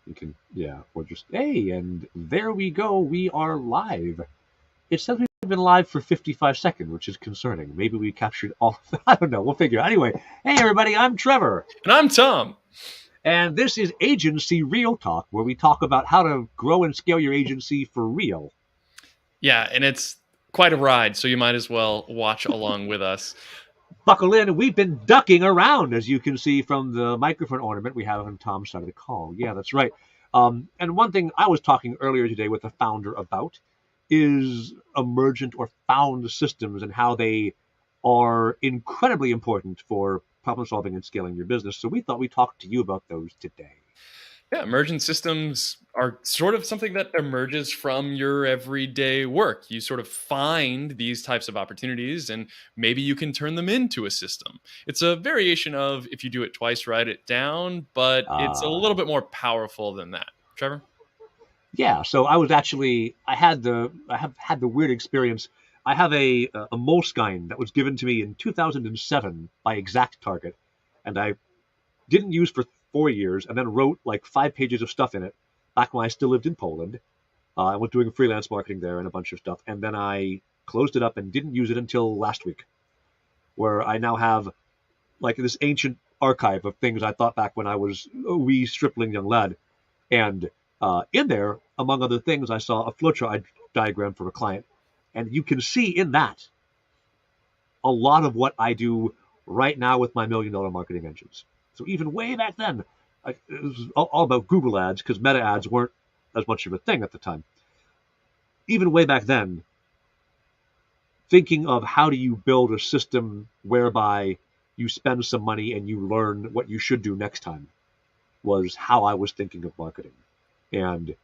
You can, yeah, or just, hey, and there we go. We are live. It says we've been live for 55 seconds, which is concerning. Maybe we captured all. I don't know. We'll figure it out. Anyway, hey, everybody, I'm Trevor. And I'm Tom. And this is Agency Real Talk, where we talk about how to grow and scale your agency for real. Yeah, and it's quite a ride, so you might as well watch along with us. Buckle in. We've been ducking around, as you can see from the microphone ornament we have on Tom's side of the call. Yeah, that's right. And one thing I was talking earlier today with the founder about is emergent or found systems and how they are incredibly important for problem solving and scaling your business. So we thought we'd talk to you about those today. Yeah, emergent systems are sort of something that emerges from your everyday work. You sort of find these types of opportunities and maybe you can turn them into a system. It's a variation of if you do it twice, write it down, but it's a little bit more powerful than that. Trevor? Yeah, so I have had the weird experience. I have a Moleskine that was given to me in 2007 by Exact Target, and I didn't use for 4 years, and then wrote like 5 pages of stuff in it back when I still lived in Poland. I was doing freelance marketing there and a bunch of stuff, and then I closed it up and didn't use it until last week, where I now have like this ancient archive of things I thought back when I was a wee stripling young lad. And in there, among other things, I saw a flowchart diagram for a client. And you can see in that a lot of what I do right now with my $1 million marketing engines. So even way back then, it was all about Google ads because meta ads weren't as much of a thing at the time. Even way back then, thinking of how do you build a system whereby you spend some money and you learn what you should do next time was how I was thinking of marketing. And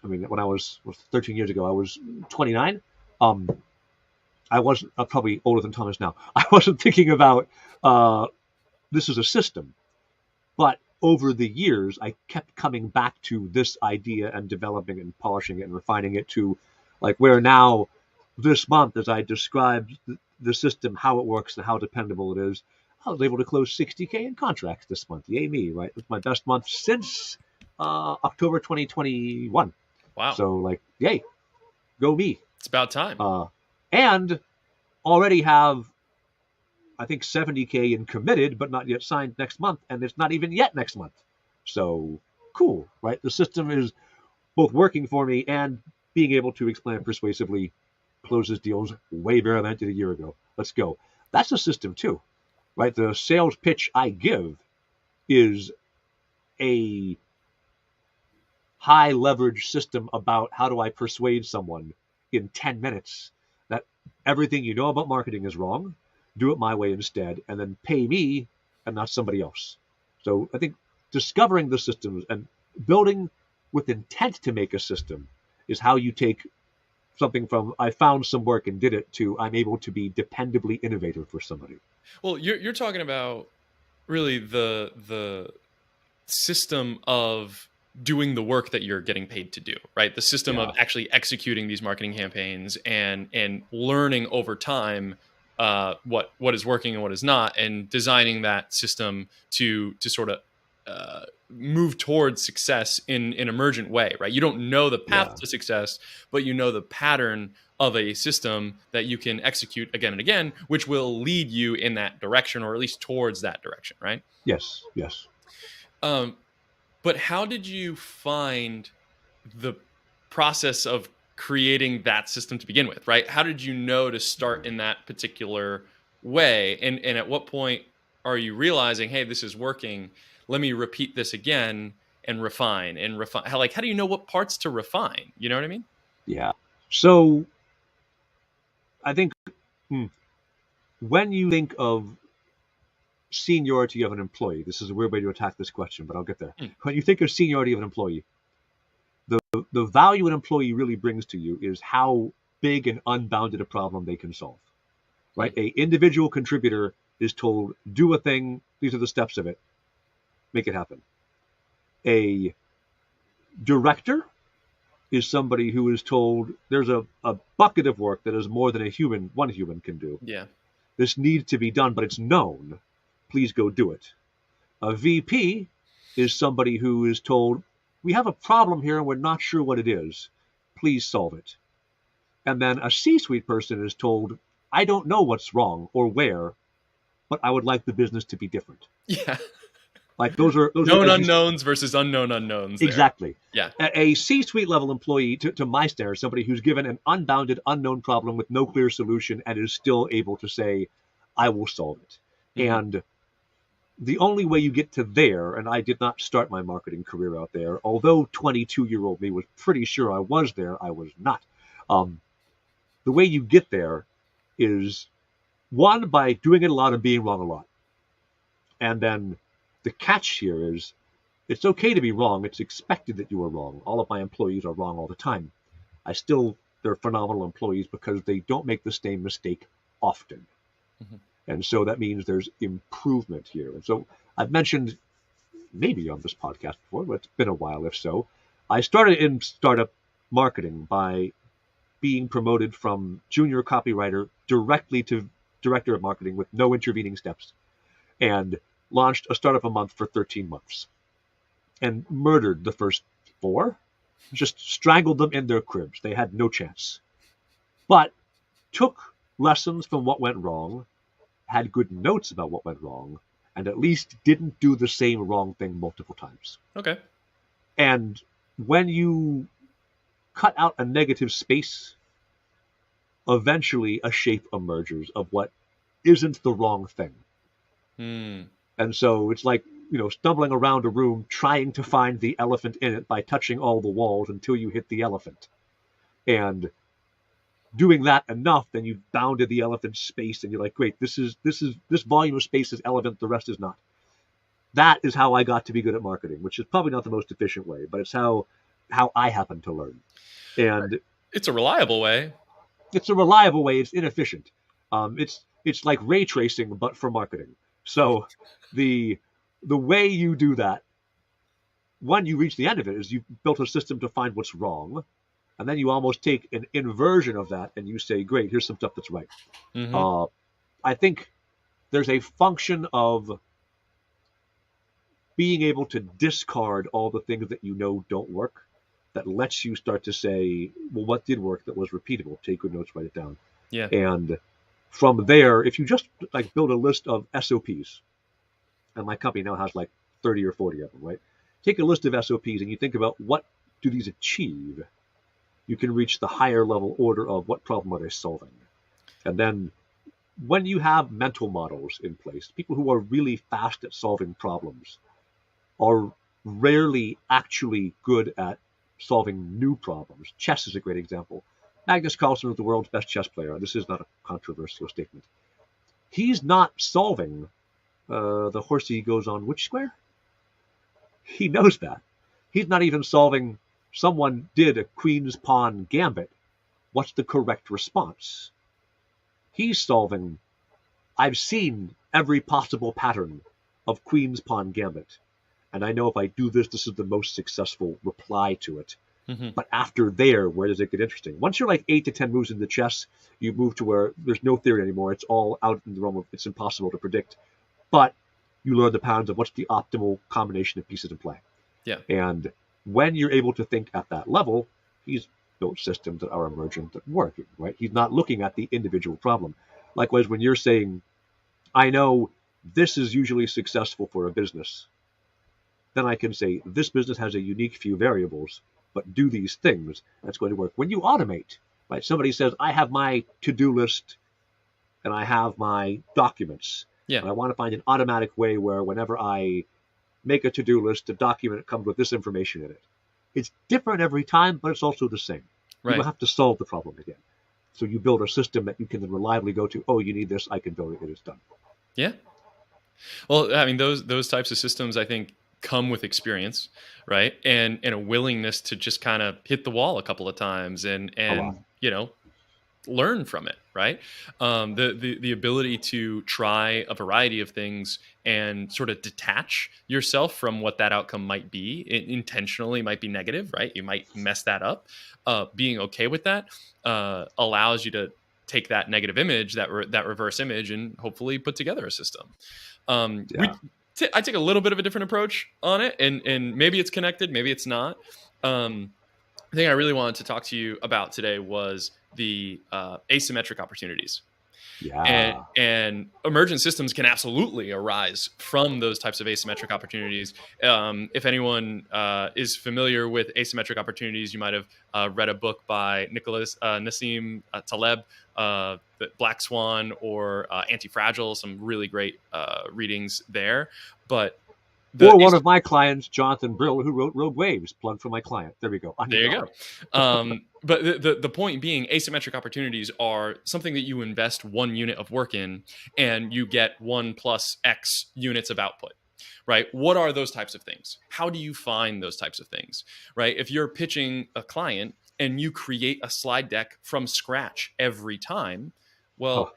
when I was 13 years ago, I was 29. I wasn't probably older than Thomas now. I wasn't thinking about this is a system. But over the years, I kept coming back to this idea and developing and polishing it and refining it to like where now this month, as I described the system, how it works and how dependable it is, I was able to close 60K in contracts this month. Yay me, right? It's my best month since October 2021. Wow. So like, yay, go me. It's about time. And already have, I think, 70K in committed, but not yet signed next month. And it's not even yet next month. So cool, right? The system is both working for me and being able to explain it persuasively closes deals way better than I did a year ago. Let's go. That's a system too, right? The sales pitch I give is a high leverage system about how do I persuade someone in 10 minutes that everything you know about marketing is wrong, do it my way instead, and then pay me and not somebody else. So I think discovering the systems and building with intent to make a system is how you take something from I found some work and did it to I'm able to be dependably innovative for somebody. Well, you're talking about really the system of doing the work that you're getting paid to do, right? The system of actually executing these marketing campaigns and learning over time what is working and what is not, and designing that system to sort of move towards success in an emergent way, right? You don't know the path to success, but you know the pattern of a system that you can execute again and again, which will lead you in that direction, or at least towards that direction, right? Yes. But how did you find the process of creating that system to begin with, right? How did you know to start in that particular way? And at what point are you realizing, hey, this is working, let me repeat this again and refine. How do you know what parts to refine? You know what I mean? Yeah. So I think when you think of seniority of an employee, this is a weird way to attack this question, but I'll get there. When you think of seniority of an employee, the value an employee really brings to you is how big and unbounded a problem they can solve, right? A individual contributor is told, do a thing, these are the steps of it, make it happen. A director is somebody who is told there's a bucket of work that is more than one human can do. Yeah. This needs to be done, but it's known. Please go do it. A VP is somebody who is told we have a problem here and we're not sure what it is. Please solve it. And then a C-suite person is told, I don't know what's wrong or where, but I would like the business to be different. Yeah. Like those are Known as you unknowns versus unknown unknowns there. exactly. Yeah. A C-suite level employee, to my standards, somebody who's given an unbounded, unknown problem with no clear solution and is still able to say, I will solve it. Mm-hmm. And the only way you get to there, and I did not start my marketing career out there, although 22-year-old me was pretty sure I was there, I was not. The way you get there is one, by doing it a lot and being wrong a lot. And then the catch here is it's okay to be wrong. It's expected that you are wrong. All of my employees are wrong all the time. They're phenomenal employees because they don't make the same mistake often. Mm-hmm. And so that means there's improvement here. And so I've mentioned maybe on this podcast before, but it's been a while if so. I started in startup marketing by being promoted from junior copywriter directly to director of marketing with no intervening steps, and launched a startup a month for 13 months and murdered the first 4, just strangled them in their cribs. They had no chance. But took lessons from what went wrong, had good notes about what went wrong, and at least didn't do the same wrong thing multiple times. Okay. And when you cut out a negative space, eventually a shape emerges of what isn't the wrong thing. Mm. And so it's like, stumbling around a room trying to find the elephant in it by touching all the walls until you hit the elephant. And doing that enough, then you've bounded the elephant's space and you're like, great, this volume of space is elephant, the rest is not. That is how I got to be good at marketing, which is probably not the most efficient way, but it's how I happen to learn. And it's a reliable way. It's a reliable way. It's inefficient. It's like ray tracing, but for marketing. So the way you do that, when you reach the end of it, is you've built a system to find what's wrong, and then you almost take an inversion of that and you say, great, here's some stuff that's right. Mm-hmm. I think there's a function of being able to discard all the things that don't work that lets you start to say, well, what did work that was repeatable? Take good notes, write it down. Yeah. And from there, if you just build a list of SOPs, and my company now has 30 or 40 of them, right? Take a list of SOPs and you think about what do these achieve? You can reach the higher level order of what problem are they solving. And then when you have mental models in place, people who are really fast at solving problems are rarely actually good at solving new problems. Chess is a great example. Magnus Carlsen is the world's best chess player. This is not a controversial statement. He's not solving the horsey goes on which square? He knows that. He's not even solving someone did a queen's pawn gambit. What's the correct response? He's solving, I've seen every possible pattern of queen's pawn gambit, and I know if I do this, this is the most successful reply to it. Mm-hmm. But after there, where does it get interesting? Once you're 8 to 10 moves into chess, you move to where there's no theory anymore. It's all out in the realm of it's impossible to predict. But you learn the patterns of what's the optimal combination of pieces in play. Yeah. And when you're able to think at that level, he's built systems that are emergent that work, right? He's not looking at the individual problem. Likewise, when you're saying, I know this is usually successful for a business, then I can say this business has a unique few variables, but do these things, that's going to work. When you automate, right? Somebody says, I have my to-do list and I have my documents. Yeah. And I want to find an automatic way where whenever I make a to-do list, a document comes with this information in it. It's different every time, but it's also the same. Right. You will have to solve the problem again. So you build a system that you can then reliably go to, oh, you need this, I can build it, it is done. Yeah. Well, I mean, those types of systems, I think, come with experience, right? And a willingness to just kind of hit the wall a couple of times and learn from it, right? The ability to try a variety of things and sort of detach yourself from what that outcome might be. It intentionally might be negative, right? You might mess that up. Being okay with that allows you to take that negative image, that reverse image, and hopefully put together a system. I take a little bit of a different approach on it, and maybe it's connected, maybe it's not. The thing I really wanted to talk to you about today was the asymmetric opportunities. Yeah. And emergent systems can absolutely arise from those types of asymmetric opportunities. If anyone is familiar with asymmetric opportunities, you might have read a book by Nicholas Nassim Taleb, the Black Swan or Anti-Fragile, some really great readings there. But or one of my clients, Jonathan Brill, who wrote Rogue Waves, plug for my client. There we go. There you go. But the point being, asymmetric opportunities are something that you invest 1 unit of work in, and you get 1 plus X units of output, right? What are those types of things? How do you find those types of things, right? If you're pitching a client and you create a slide deck from scratch every time, well,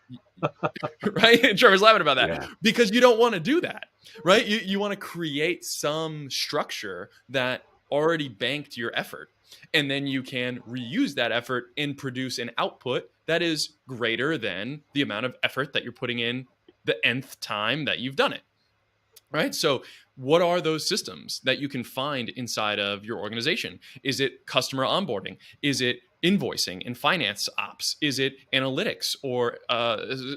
right? Trevor's laughing about that because you don't want to do that, right? You want to create some structure that already banked your effort, and then you can reuse that effort and produce an output that is greater than the amount of effort that you're putting in the nth time that you've done it, right? So what are those systems that you can find inside of your organization? Is it customer onboarding? Is it invoicing and finance ops? Is it analytics or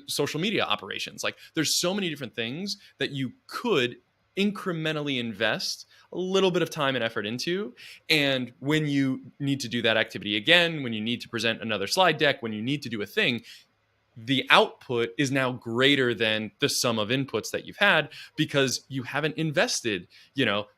social media operations? Like, there's so many different things that you could incrementally invest a little bit of time and effort into. And when you need to do that activity again, when you need to present another slide deck, when you need to do a thing, the output is now greater than the sum of inputs that you've had, because you haven't invested,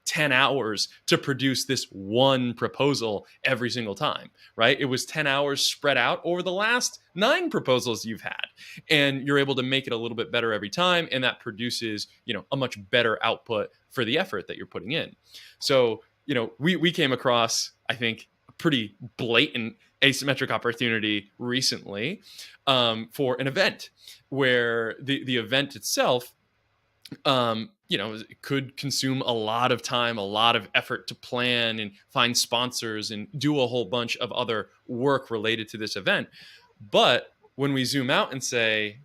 10 hours to produce this one proposal every single time, right? It was 10 hours spread out over the last 9 proposals you've had, and you're able to make it a little bit better every time. And that produces, a much better output for the effort that you're putting in. So, we came across, I think, a pretty blatant asymmetric opportunity recently for an event where the event itself, it could consume a lot of time, a lot of effort to plan and find sponsors and do a whole bunch of other work related to this event. But when we zoom out and say,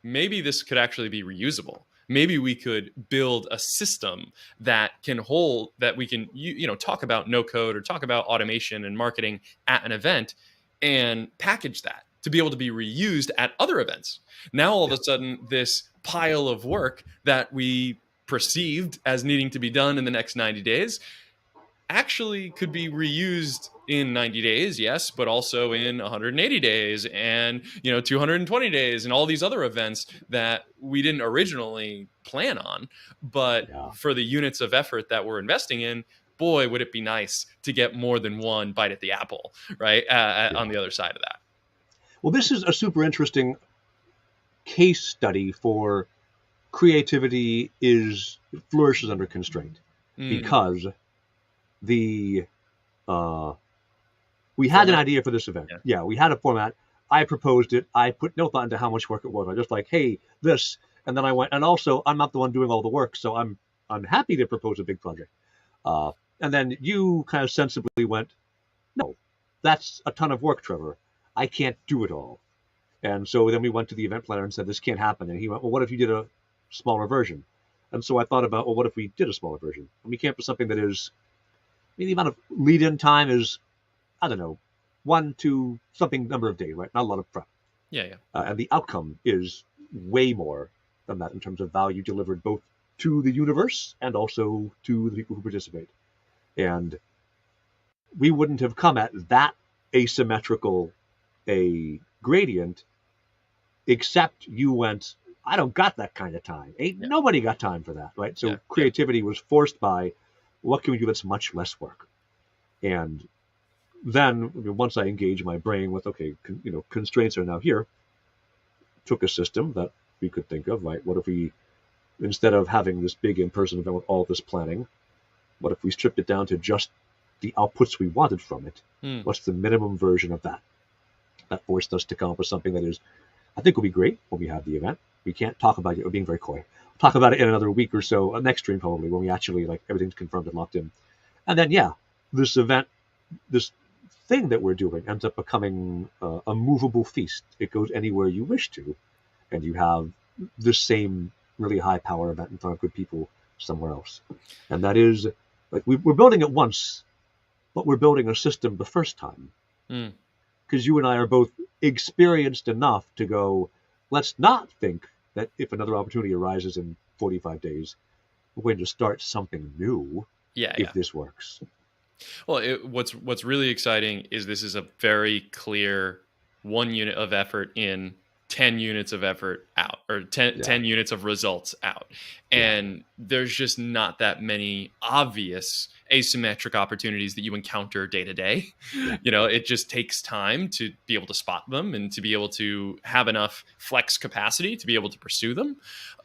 maybe this could actually be reusable. Maybe we could build a system that can hold, that we can, talk about no code or talk about automation and marketing at an event and package that to be able to be reused at other events. Now, all of a sudden, this pile of work that we perceived as needing to be done in the next 90 days actually could be reused in 90 days, yes, but also in 180 days and 220 days and all these other events that we didn't originally plan on. But for the units of effort that we're investing in, boy, would it be nice to get more than one bite at the apple, right? On the other side of that. Well, this is a super interesting case study for creativity flourishes under constraint, because we had an idea for this event. Yeah, we had a format. I proposed it. I put no thought into how much work it was. I just like, hey, this, and then I went. And also, I'm not the one doing all the work, so I'm happy to propose a big project. And then you kind of sensibly went, no, that's a ton of work, Trevor. I can't do it all. And so then we went to the event planner and said, this can't happen. And he went, well, what if you did a smaller version? And so I thought about, well, what if we did a smaller version? And we came up with something that is, the amount of lead-in time is, I don't know, 1 to something number of days, right? Not a lot of prep. Yeah. And the outcome is way more than that in terms of value delivered both to the universe and also to the people who participate. And we wouldn't have come at that asymmetrical a gradient except you went, I don't got that kind of time. Nobody got time for that, right? So creativity was forced by, what can we do that's much less work? And then once I engage my brain with, okay, constraints are now here, took a system that we could think of, right? What if we, instead of having this big in-person event with all this planning, what if we stripped it down to just the outputs we wanted from it? What's the minimum version of that? That forced us to come up with something that is, I think will be great when we have the event. We can't talk about it. We're being very coy. We'll talk about it in another week or so, next stream probably, when we actually, everything's confirmed and locked in. And then, this event, this thing that we're doing ends up becoming a movable feast. It goes anywhere you wish to, and you have the same really high power event in front of good people somewhere else. And that is, like, we're building it once, but we're building a system the first time. Mm. Because you and I are both experienced enough to go, let's not think that if another opportunity arises in 45 days, we're going to start something new Yeah, if yeah. this works. Well, what's really exciting is this is a very clear 1 unit of effort in, 10 units of effort out, or 10, Yeah, 10 units of results out. yeah, And there's just not that many obvious asymmetric opportunities that you encounter day to day. yeah, It just takes time to be able to spot them and to be able to have enough flex capacity to be able to pursue them.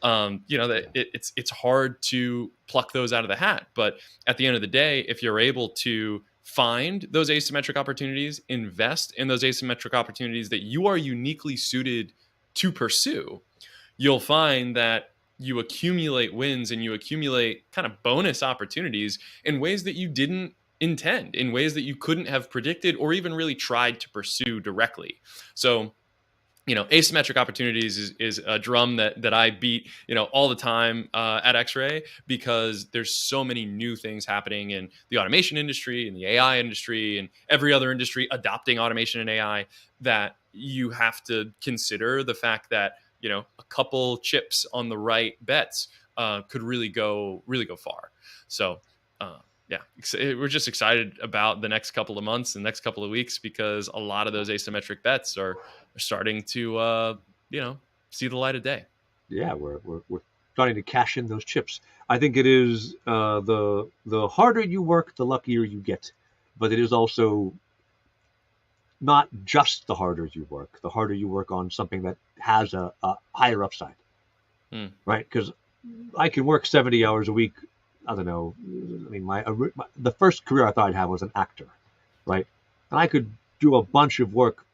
That yeah, it's hard to pluck those out of the hat, but at the end of the day, if you're able to find those asymmetric opportunities, invest in those asymmetric opportunities that you are uniquely suited to pursue, you'll find that you accumulate wins and you accumulate kind of bonus opportunities in ways that you didn't intend, in ways that you couldn't have predicted or even really tried to pursue directly. So, asymmetric opportunities is a drum that I beat, all the time at X-Ray, because there's so many new things happening in the automation industry and the AI industry and every other industry adopting automation and AI, that you have to consider the fact that, a couple chips on the right bets could really go far. So, yeah, we're just excited about the next couple of months and next couple of weeks, because a lot of those asymmetric bets are starting to see the light of day. yeah. We're starting to cash in those chips. I think it is the harder you work, the luckier you get. But it is also not just the harder you work, the harder you work on something that has a higher upside, Mm. right? Because I can work 70 hours a week. I don't know. I mean, the first career I thought I'd have was an actor, right? And I could do a bunch of work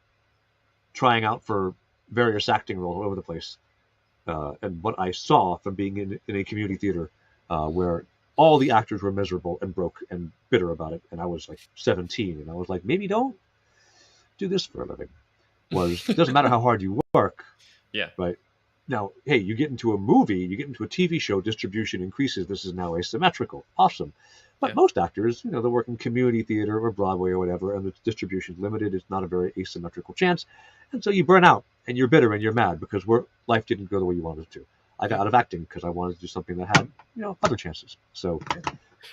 trying out for various acting roles all over the place. And what I saw from being in a community theater where all the actors were miserable and broke and bitter about it, and I was like 17, and I was like, maybe don't do this for a living. Was, doesn't matter how hard you work, Yeah. right? Now, hey, you get into a movie, you get into a TV show, distribution increases. This is now asymmetrical. Awesome. But Yeah. most actors, they work in community theater or Broadway or whatever, and the distribution's limited. It's not a very asymmetrical chance. And so you burn out and you're bitter and you're mad because life didn't go the way you wanted it to. I got Yeah. out of acting because I wanted to do something that had, other chances. So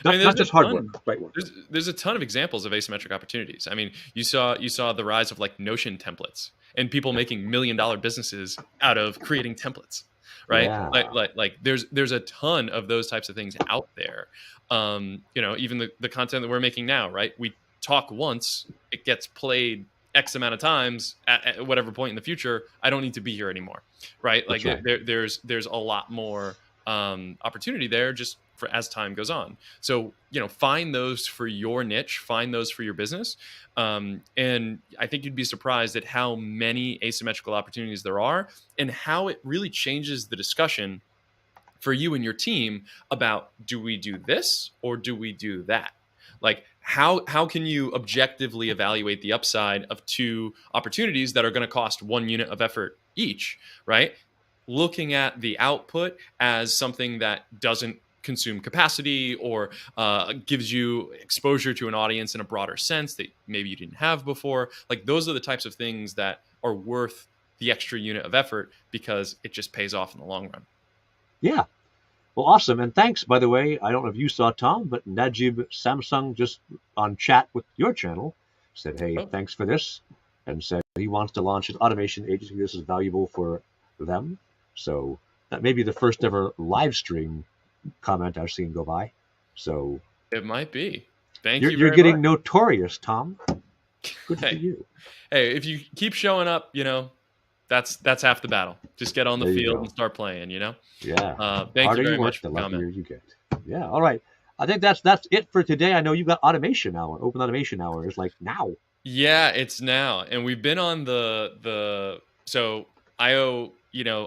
I mean, not just hard work, right work. there's a ton of examples of asymmetric opportunities. I mean, you saw the rise of like Notion templates and people making $1 million businesses out of creating templates, right? Yeah. Like there's a ton of those types of things out there. Even the content that we're making now, right? We talk once, it gets played X amount of times at whatever point in the future. I don't need to be here anymore, right? Like That's right. there's a lot more opportunity there just for as time goes on. So, find those for your niche, find those for your business. And I think you'd be surprised at how many asymmetrical opportunities there are and how it really changes the discussion for you and your team about, do we do this or do we do that? Like, how can you objectively evaluate the upside of two opportunities that are going to cost 1 unit of effort each, right? Looking at the output as something that doesn't consume capacity or gives you exposure to an audience in a broader sense that maybe you didn't have before. Like, those are the types of things that are worth the extra unit of effort because it just pays off in the long run. Yeah. Well, awesome. And thanks, by the way. I don't know if you saw, Tom, but Najib Samsung just on chat with your channel said, hey, Oh. thanks for this, and said he wants to launch his automation agency. This is valuable for them. So that may be the first ever live stream comment I've seen go by. So It might be. Thank you're, you you're very getting much. notorious, Tom. Good for Hey, you. hey, if you keep showing up, that's half the battle. Just get on the There you field go. and start playing. Yeah. Thank you Harder very you work, much the for coming. luckier you get. Yeah. All right. I think that's it for today. I know you got automation hour. Open automation hour is like now. Yeah, it's now, and we've been on the so I owe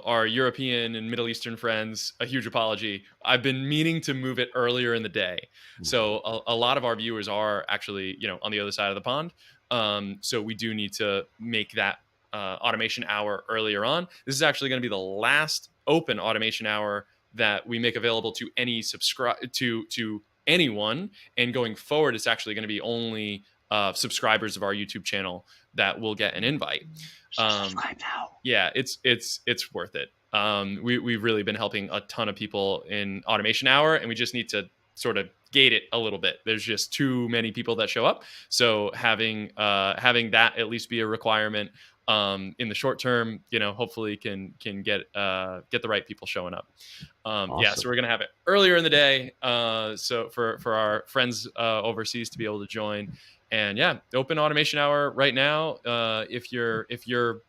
our European and Middle Eastern friends a huge apology. I've been meaning to move it earlier in the day, so a lot of our viewers are actually on the other side of the pond. So we do need to make that automation hour earlier on. This is actually going to be the last open automation hour that we make available to any to anyone. And going forward, it's actually going to be only subscribers of our YouTube channel that will get an invite. Subscribe now. Yeah, it's worth it. We've really been helping a ton of people in Automation Hour, and we just need to sort of gate it a little bit. There's just too many people that show up. So having that at least be a requirement in the short term, hopefully can get the right people showing up. Awesome. Yeah, so we're gonna have it earlier in the day, so for our friends overseas to be able to join. And yeah, open Automation Hour right now. If you're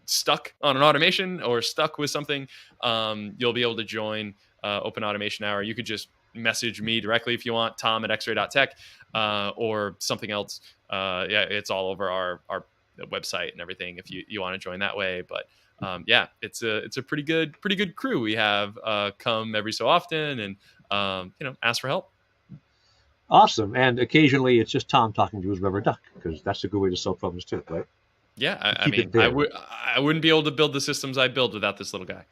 stuck on an automation or stuck with something, you'll be able to join Open Automation Hour. You could just message me directly if you want, Tom at xray.tech, or something else. Yeah, it's all over our website and everything if you want to join that way. But yeah, it's a pretty good crew we have come every so often and ask for help. Awesome. And occasionally it's just Tom talking to his rubber duck, because that's a good way to solve problems too, right? Yeah, I mean, I wouldn't be able to build the systems I build without this little guy.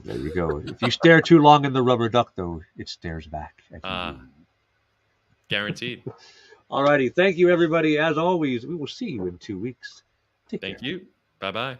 There you go. If you stare too long in the rubber duck, though, it stares back at you. Guaranteed. All righty. Thank you, everybody. As always, we will see you in 2 weeks. Thank you. Bye-bye.